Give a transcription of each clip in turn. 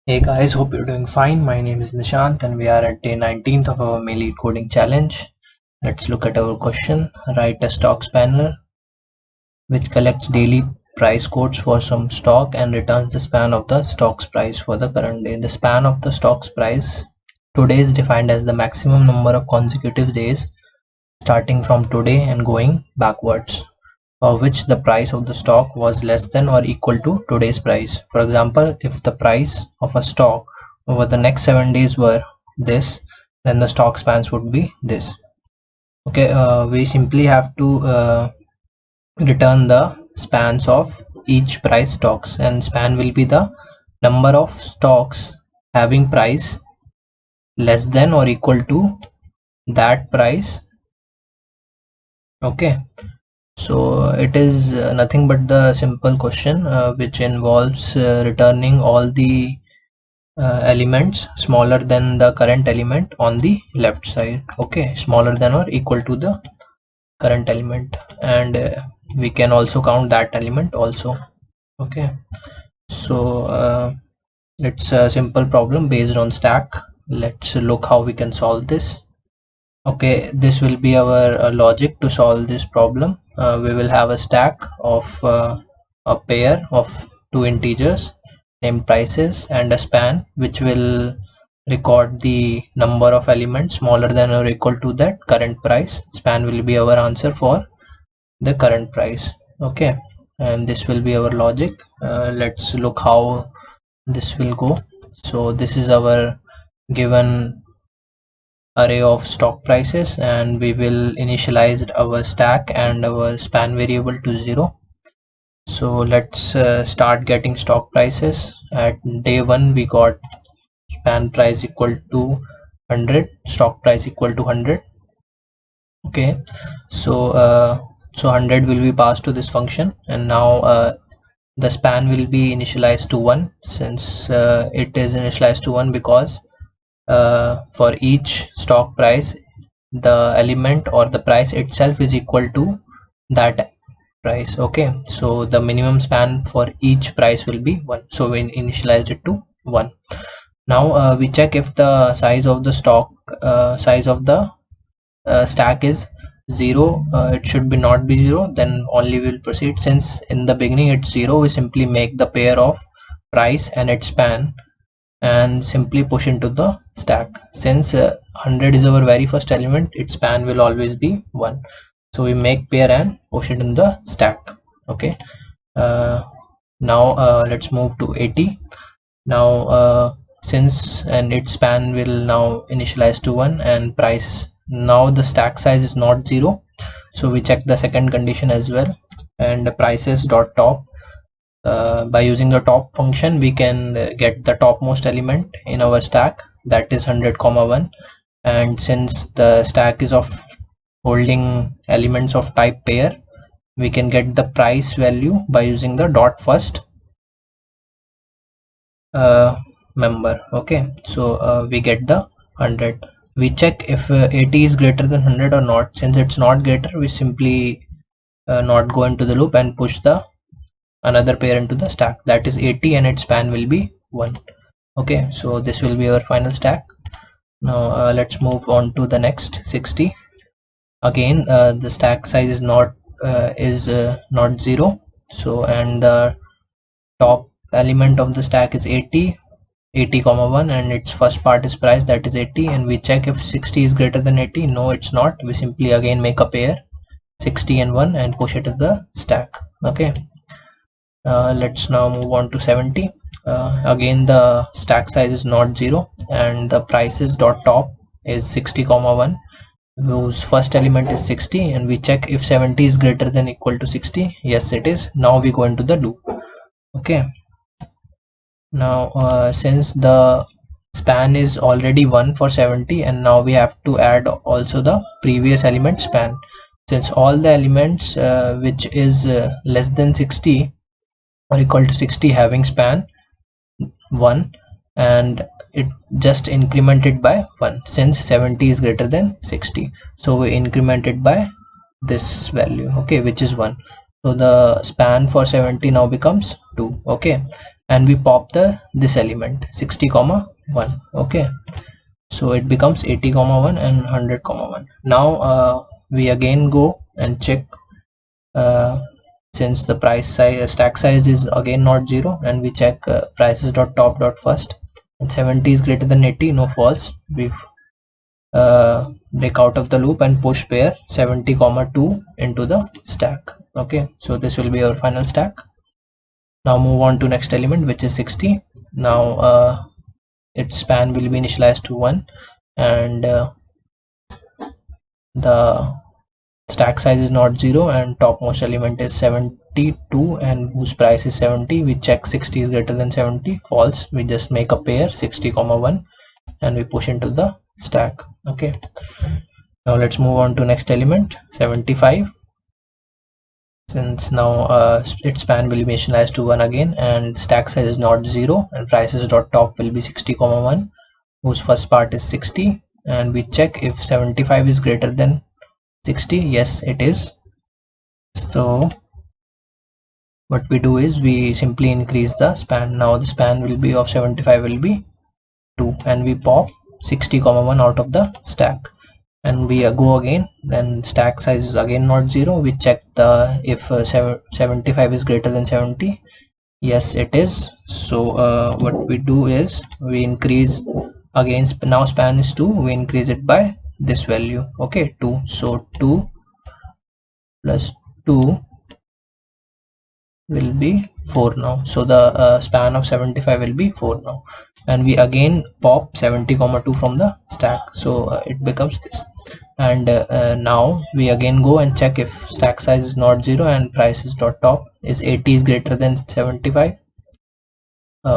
Hey guys, hope you're doing fine. My name is Nishant and we are at day 19th of our May Lead Coding Challenge. Let's look at our question. Write a stock spanner which collects daily price quotes for some stock and returns the span of the stock's price for the current day. The span of the stock's price today is defined as the maximum number of consecutive days starting from today and going backwards, for which the price of the stock was less than or equal to today's price. For example, if the price of a stock over the next 7 days were this, then the stock spans would be this. Okay, we simply have to return the spans of each price stocks, and span will be the number of stocks having price less than or equal to that price. Okay, so it is nothing but the simple question which involves returning all the elements smaller than the current element on the left side. Okay, smaller than or equal to the current element, and we can also count that element also. Okay, so it's a simple problem based on stack. Let's look how we can solve this. Okay, this will be our logic to solve this problem. We will have a stack of a pair of two integers named prices and a span which will record the number of elements smaller than or equal to that current price. Span will be our answer for the current price. Okay, and this will be our logic. Let's look how this will go. So this is our given array of stock prices, and we will initialize our stack and our span variable to 0. So let's start getting stock prices. At day 1 we got span price equal to 100, stock price equal to 100. Okay, so 100 will be passed to this function, and now the span will be initialized to 1, since it is initialized to 1 because for each stock price the element or the price itself is equal to that price. Okay, so the minimum span for each price will be 1, so we initialized it to 1. Now we check if the size of the stock size of the stack is 0. It should be not be 0, then only we'll proceed. Since in the beginning it's 0, we simply make the pair of price and its span and simply push into the stack. Since 100 is our very first element, its span will always be 1, so we make pair and push it in the stack. Okay, now let's move to 80. Now since and its span will now initialize to 1 and price, now the stack size is not 0, so we check the second condition as well, and the prices dot top. By using the top function we can get the topmost element in our stack, that is 100, 1, and since the stack is of holding elements of type pair, we can get the price value by using the dot first member. Okay, so we get the 100. We check if 80 is greater than 100 or not. Since it's not greater, we simply not go into the loop and push the another pair into the stack, that is 80, and its span will be 1. Okay, so this will be our final stack. Now let's move on to the next 60. Again the stack size is not 0, so and the top element of the stack is 80, 1, and its first part is price, that is 80, and we check if 60 is greater than 80. No, it's not. We simply again make a pair 60 and 1 and push it to the stack. Okay, let's now move on to 70. Again the stack size is not 0 and the prices dot top is 60, 1, whose first element is 60, and we check if 70 is greater than equal to 60. Yes, it is. Now we go into the loop. Okay, now since the span is already 1 for 70, and now we have to add also the previous element span. Since all the elements which is less than 60 or equal to 60 having span 1, and it just incremented by 1 since 70 is greater than 60, so we increment it by this value, okay, which is 1. So the span for 70 now becomes 2. Okay, and we pop this element 60 comma 1. Okay, so it becomes 80 comma 1 and 100 comma 1. Now we again go and check, since the price size stack size is again not 0, and we check prices dot top dot first, and 70 is greater than 80, no, false. We break out of the loop and push pair 70 comma 2 into the stack. Okay, so this will be our final stack. Now move on to next element, which is 60. Now its span will be initialized to 1, and the stack size is not 0, and topmost element is 72 and whose price is 70. We check 60 is greater than 70, false. We just make a pair 60 comma 1 and we push into the stack. Okay, now let's move on to next element, 75. Since now its span will be initialized to 1 again, and stack size is not 0, and prices dot top will be 60 comma 1 whose first part is 60, and we check if 75 is greater than 60. Yes, it is. So what we do is we simply increase the span. Now the span will be of 75 will be 2, and we pop 60 comma 1 out of the stack, and we go again. Then stack size is again not 0. We check the if 75 is greater than 70. Yes, it is. So what we do is we increase again. Now span is 2, we increase it by this value. Okay, 2. So 2 plus 2 will be 4 now. So the span of 75 will be 4 now, and we again pop 70 comma 2 from the stack, so it becomes this. And now we again go and check if stack size is not 0 and prices dot top is 80 is greater than 75.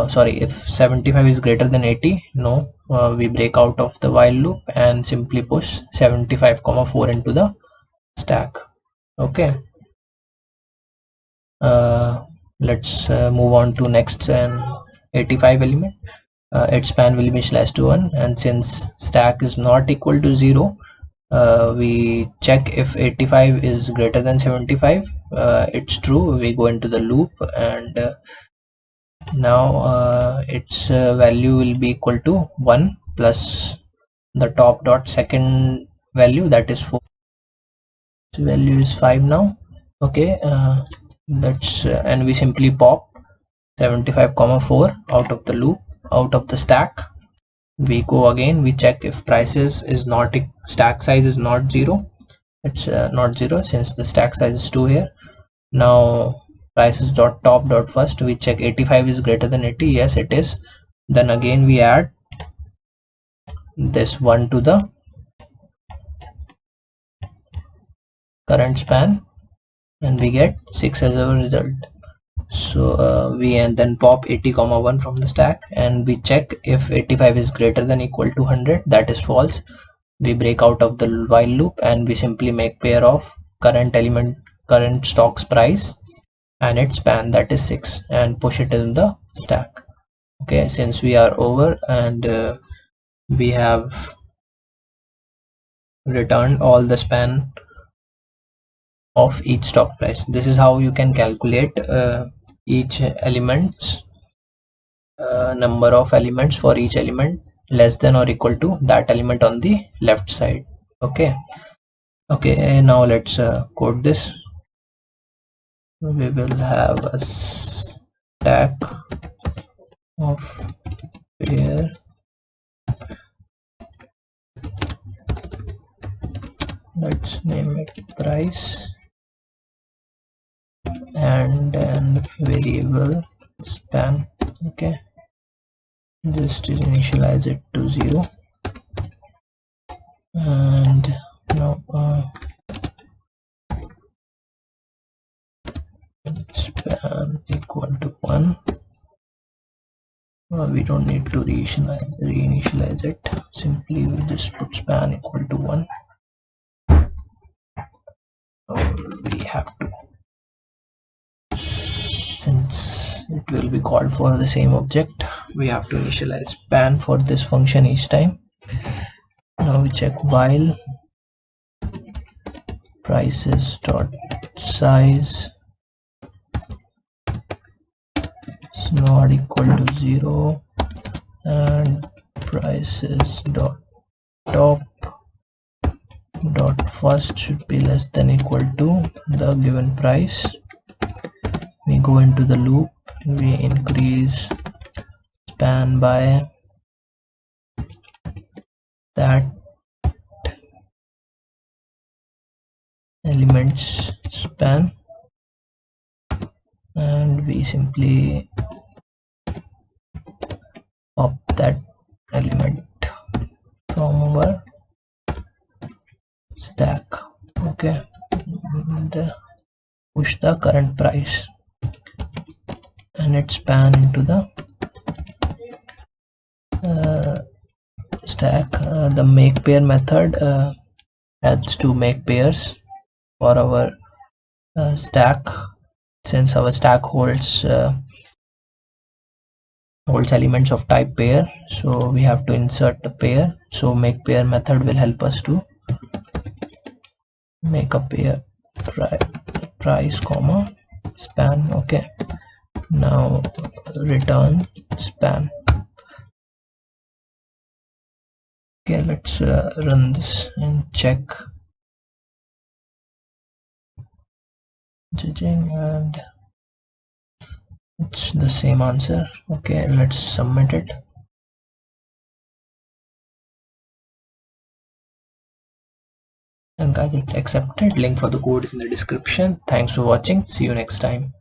Sorry, if 75 is greater than 80, no, we break out of the while loop and simply push 75 comma 4 into the stack. Okay, let's move on to next 85 element. Its span will be initialized to 1, and since stack is not equal to 0, we check if 85 is greater than 75. It's true. We go into the loop, and now its value will be equal to 1 plus the top dot second value, that is 4. Its value is 5 now. Okay, and we simply pop 75 comma 4 out of the loop, out of the stack. We go again, we check if prices is not stack size is not 0. It's not 0 since the stack size is 2 here. Now prices dot top dot first, we check 85 is greater than 80. Yes, it is. Then again we add this 1 to the current span, and we get 6 as our result. So we and then pop 80 comma 1 from the stack, and we check if 85 is greater than equal to 100. That is false. We break out of the while loop and we simply make pair of current element, current stock's price and its span, that is 6, and push it in the stack. Okay, since we are over and we have returned all the span of each stock price. This is how you can calculate each element's number of elements for each element less than or equal to that element on the left side. Okay, now let's code this. We will have a stack of pair let's name it price, and then variable span. Okay, just initialize it to 0, and now span equal to 1. We don't need to reinitialize it, simply we just put span equal to 1, or we have to, since it will be called for the same object, we have to initialize span for this function each time. Now we check while prices dot size not equal to 0 and prices dot top dot first should be less than equal to the given price. We go into the loop, we increase span by that elements span, and we simply pop that element from our stack. Okay, and push the current price and its span into the stack. The make pair method helps to make pairs for our stack, since our stack holds elements of type pair, so we have to insert a pair. So make pair method will help us to make a pair price comma span. Okay, now return span. Okay, let's run this and check. Judging, and it's the same answer. Okay, let's submit it. And guys, it's accepted. Link for the code is in the description. Thanks for watching. See you next time.